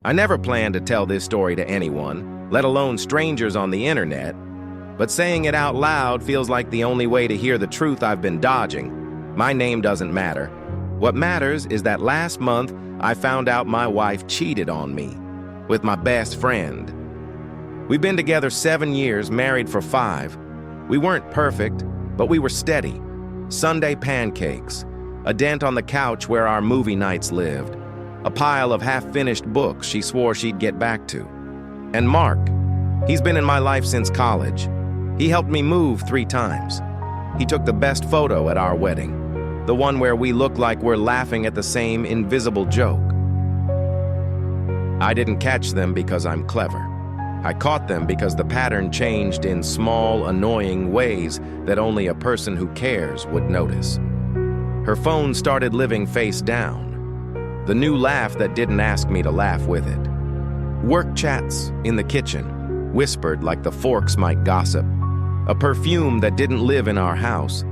I never planned to tell this story to anyone, let alone strangers on the internet, but saying it out loud feels like the only way to hear the truth I've been dodging. My name doesn't matter. What matters is that last month I found out my wife cheated on me with my best friend. We've been together 7 years, married for 5. We weren't perfect, but we were steady. Sunday pancakes, a dent on the couch where our movie nights lived, a pile of half-finished books she swore she'd get back to. And Mark, he's been in my life since college. He helped me move 3 times. He took the best photo at our wedding, the one where we look like we're laughing at the same invisible joke. I didn't catch them because I'm clever. I caught them because the pattern changed in small, annoying ways that only a person who cares would notice. Her phone started living face down. The new laugh that didn't ask me to laugh with it. Work chats in the kitchen, whispered like the forks might gossip. A perfume that didn't live in our house.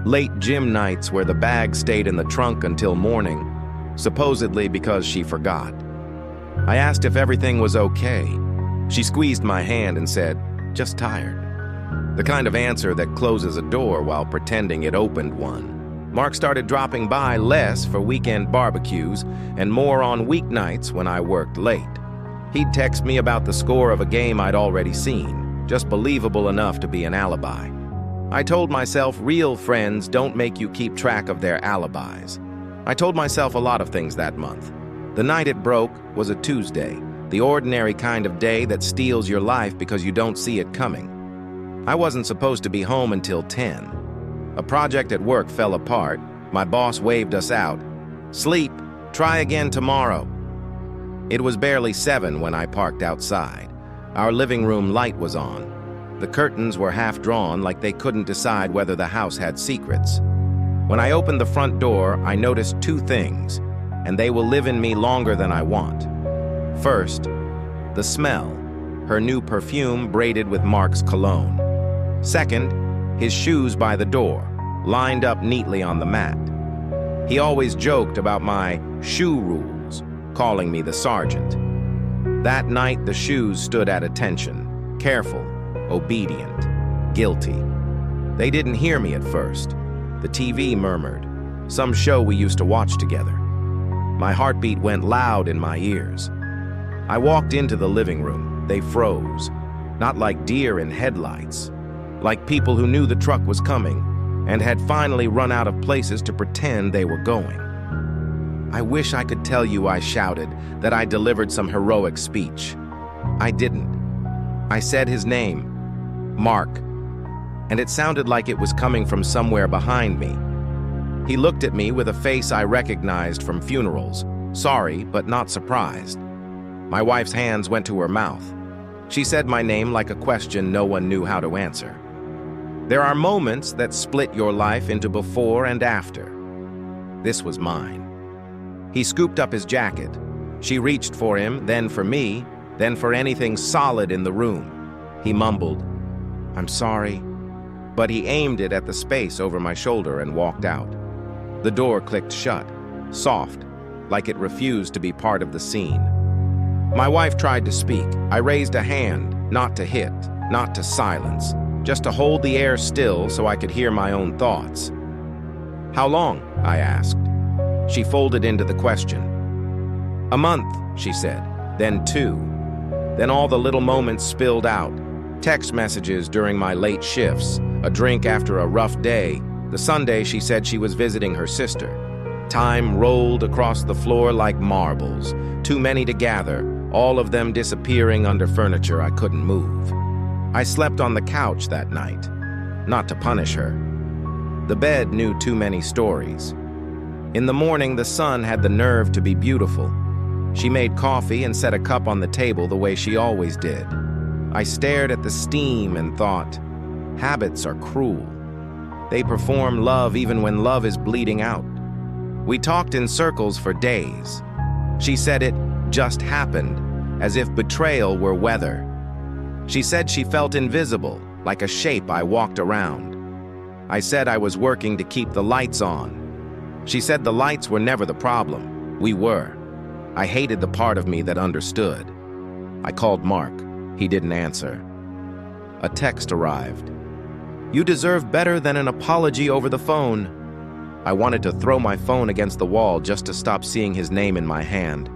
Late gym nights where the bag stayed in the trunk until morning, supposedly because she forgot. I asked if everything was okay. She squeezed my hand and said, "Just tired." The kind of answer that closes a door while pretending it opened one. Mark started dropping by less for weekend barbecues and more on weeknights when I worked late. He'd text me about the score of a game I'd already seen, just believable enough to be an alibi. I told myself real friends don't make you keep track of their alibis. I told myself a lot of things that month. The night it broke was a Tuesday, the ordinary kind of day that steals your life because you don't see it coming. I wasn't supposed to be home until 10. A project at work fell apart. My boss waved us out. "Sleep, try again tomorrow." It was barely 7 when I parked outside. Our living room light was on. The curtains were half drawn like they couldn't decide whether the house had secrets. When I opened the front door, I noticed 2 things, and they will live in me longer than I want. First, the smell, her new perfume braided with Mark's cologne. Second, his shoes by the door, lined up neatly on the mat. He always joked about my shoe rules, calling me the sergeant. That night, the shoes stood at attention, careful, obedient, guilty. They didn't hear me at first. The TV murmured, some show we used to watch together. My heartbeat went loud in my ears. I walked into the living room. They froze, not like deer in headlights, like people who knew the truck was coming and had finally run out of places to pretend they were going. I wish I could tell you I shouted, that I delivered some heroic speech. I didn't. I said his name, Mark, and it sounded like it was coming from somewhere behind me. He looked at me with a face I recognized from funerals, sorry but not surprised. My wife's hands went to her mouth. She said my name like a question no one knew how to answer. There are moments that split your life into before and after. This was mine. He scooped up his jacket. She reached for him, then for me, then for anything solid in the room. He mumbled, "I'm sorry," but he aimed it at the space over my shoulder and walked out. The door clicked shut, soft, like it refused to be part of the scene. My wife tried to speak. I raised a hand, not to hit, not to silence, just to hold the air still so I could hear my own thoughts. "How long?" I asked. She folded into the question. "A month," she said, then 2. Then all the little moments spilled out. Text messages during my late shifts, a drink after a rough day, the Sunday she said she was visiting her sister. Time rolled across the floor like marbles, too many to gather, all of them disappearing under furniture I couldn't move. I slept on the couch that night, not to punish her. The bed knew too many stories. In the morning, the sun had the nerve to be beautiful. She made coffee and set a cup on the table the way she always did. I stared at the steam and thought, habits are cruel. They perform love even when love is bleeding out. We talked in circles for days. She said it just happened, as if betrayal were weather. She said she felt invisible, like a shape I walked around. I said I was working to keep the lights on. She said the lights were never the problem. We were. I hated the part of me that understood. I called Mark. He didn't answer. A text arrived. "You deserve better than an apology over the phone." I wanted to throw my phone against the wall just to stop seeing his name in my hand.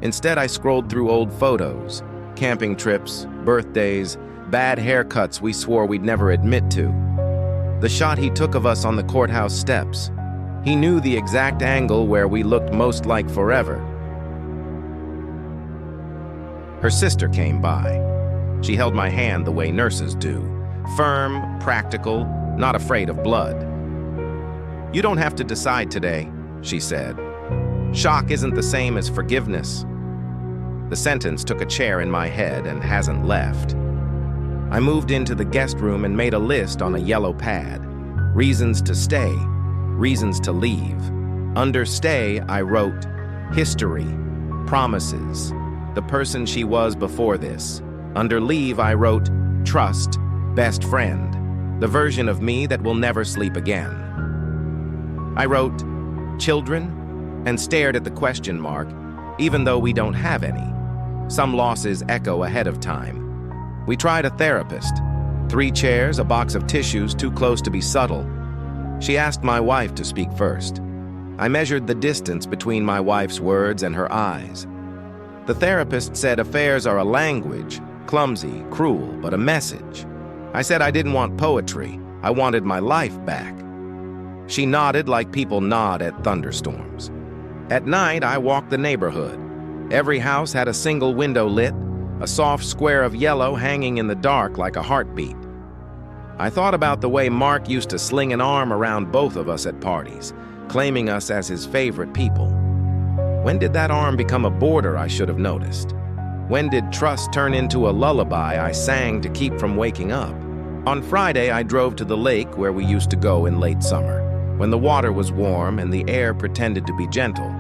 Instead, I scrolled through old photos, camping trips, birthdays, bad haircuts we swore we'd never admit to. The shot he took of us on the courthouse steps. He knew the exact angle where we looked most like forever. Her sister came by. She held my hand the way nurses do, firm, practical, not afraid of blood. "You don't have to decide today," she said. "Shock isn't the same as forgiveness." The sentence took a chair in my head and hasn't left. I moved into the guest room and made a list on a yellow pad. Reasons to stay, reasons to leave. Under stay, I wrote, history, promises, the person she was before this. Under leave, I wrote, trust, best friend, the version of me that will never sleep again. I wrote, children, and stared at the question mark, even though we don't have any. Some losses echo ahead of time. We tried a therapist. 3 chairs, a box of tissues too close to be subtle. She asked my wife to speak first. I measured the distance between my wife's words and her eyes. The therapist said affairs are a language, clumsy, cruel, but a message. I said I didn't want poetry. I wanted my life back. She nodded like people nod at thunderstorms. At night, I walked the neighborhood. Every house had a single window lit, a soft square of yellow hanging in the dark like a heartbeat. I thought about the way Mark used to sling an arm around both of us at parties, claiming us as his favorite people. When did that arm become a border I should have noticed? When did trust turn into a lullaby I sang to keep from waking up? On Friday, I drove to the lake where we used to go in late summer, when the water was warm and the air pretended to be gentle.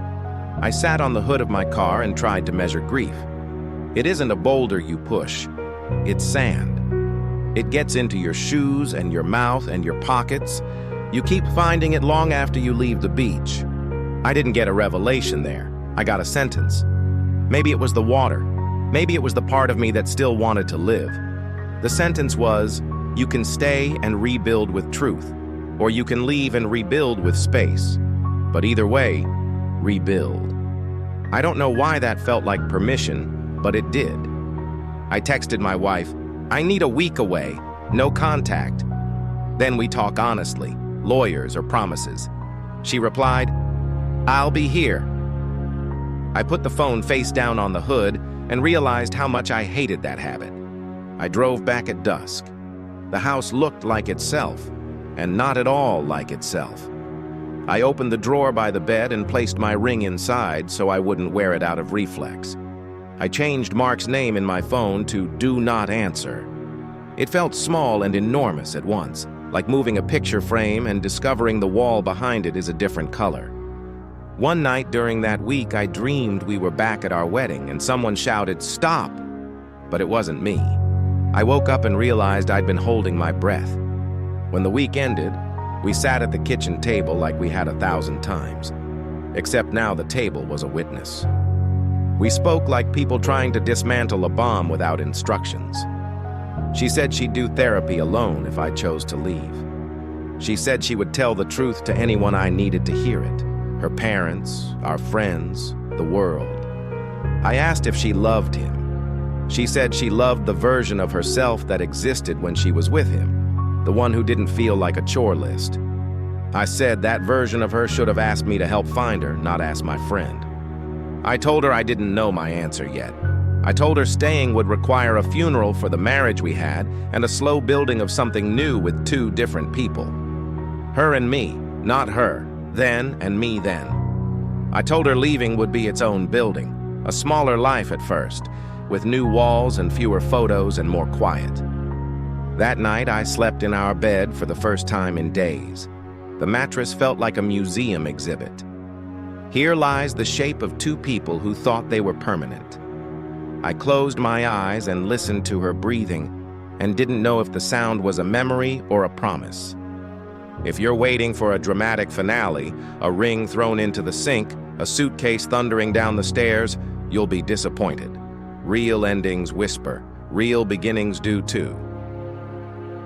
I sat on the hood of my car and tried to measure grief. It isn't a boulder you push, it's sand. It gets into your shoes and your mouth and your pockets. You keep finding it long after you leave the beach. I didn't get a revelation there. I got a sentence. Maybe it was the water. Maybe it was the part of me that still wanted to live. The sentence was, you can stay and rebuild with truth, or you can leave and rebuild with space. But either way, rebuild. I don't know why that felt like permission, but it did. I texted my wife, I need a week away, no contact. Then we talk honestly, lawyers or promises. She replied, I'll be here. I put the phone face down on the hood and realized how much I hated that habit. I drove back at dusk. The house looked like itself, and not at all like itself. I opened the drawer by the bed and placed my ring inside so I wouldn't wear it out of reflex. I changed Mark's name in my phone to Do Not Answer. It felt small and enormous at once, like moving a picture frame and discovering the wall behind it is a different color. One night during that week, I dreamed we were back at our wedding and someone shouted, "Stop!" But it wasn't me. I woke up and realized I'd been holding my breath. When the week ended, we sat at the kitchen table like we had 1,000 times. Except now the table was a witness. We spoke like people trying to dismantle a bomb without instructions. She said she'd do therapy alone if I chose to leave. She said she would tell the truth to anyone I needed to hear it. Her parents, our friends, the world. I asked if she loved him. She said she loved the version of herself that existed when she was with him, the one who didn't feel like a chore list. I said that version of her should have asked me to help find her, not ask my friend. I told her I didn't know my answer yet. I told her staying would require a funeral for the marriage we had and a slow building of something new with 2 different people. Her and me, not her, then and me then. I told her leaving would be its own building, a smaller life at first, with new walls and fewer photos and more quiet. That night, I slept in our bed for the first time in days. The mattress felt like a museum exhibit. Here lies the shape of 2 people who thought they were permanent. I closed my eyes and listened to her breathing and didn't know if the sound was a memory or a promise. If you're waiting for a dramatic finale, a ring thrown into the sink, A suitcase thundering down the stairs, you'll be disappointed. Real endings whisper, real beginnings do too.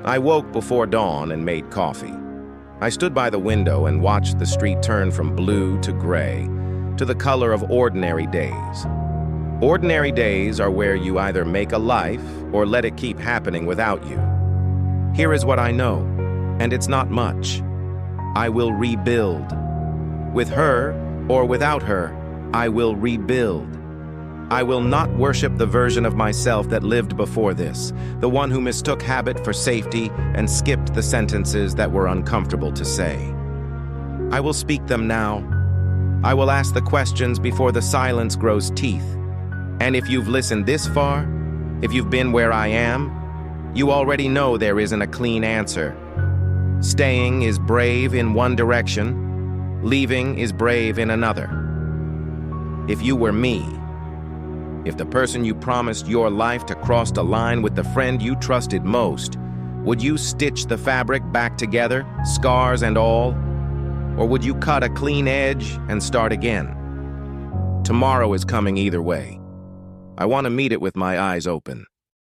I woke before dawn and made coffee. I stood by the window and watched the street turn from blue to gray, to the color of ordinary days. Ordinary days are where you either make a life or let it keep happening without you. Here is what I know, and it's not much. I will rebuild. With her or without her, I will rebuild. I will not worship the version of myself that lived before this, the one who mistook habit for safety and skipped the sentences that were uncomfortable to say. I will speak them now. I will ask the questions before the silence grows teeth. And if you've listened this far, if you've been where I am, you already know there isn't a clean answer. Staying is brave in one direction, leaving is brave in another. If you were me, if the person you promised your life to crossed a line with the friend you trusted most, would you stitch the fabric back together, scars and all? Or would you cut a clean edge and start again? Tomorrow is coming either way. I want to meet it with my eyes open.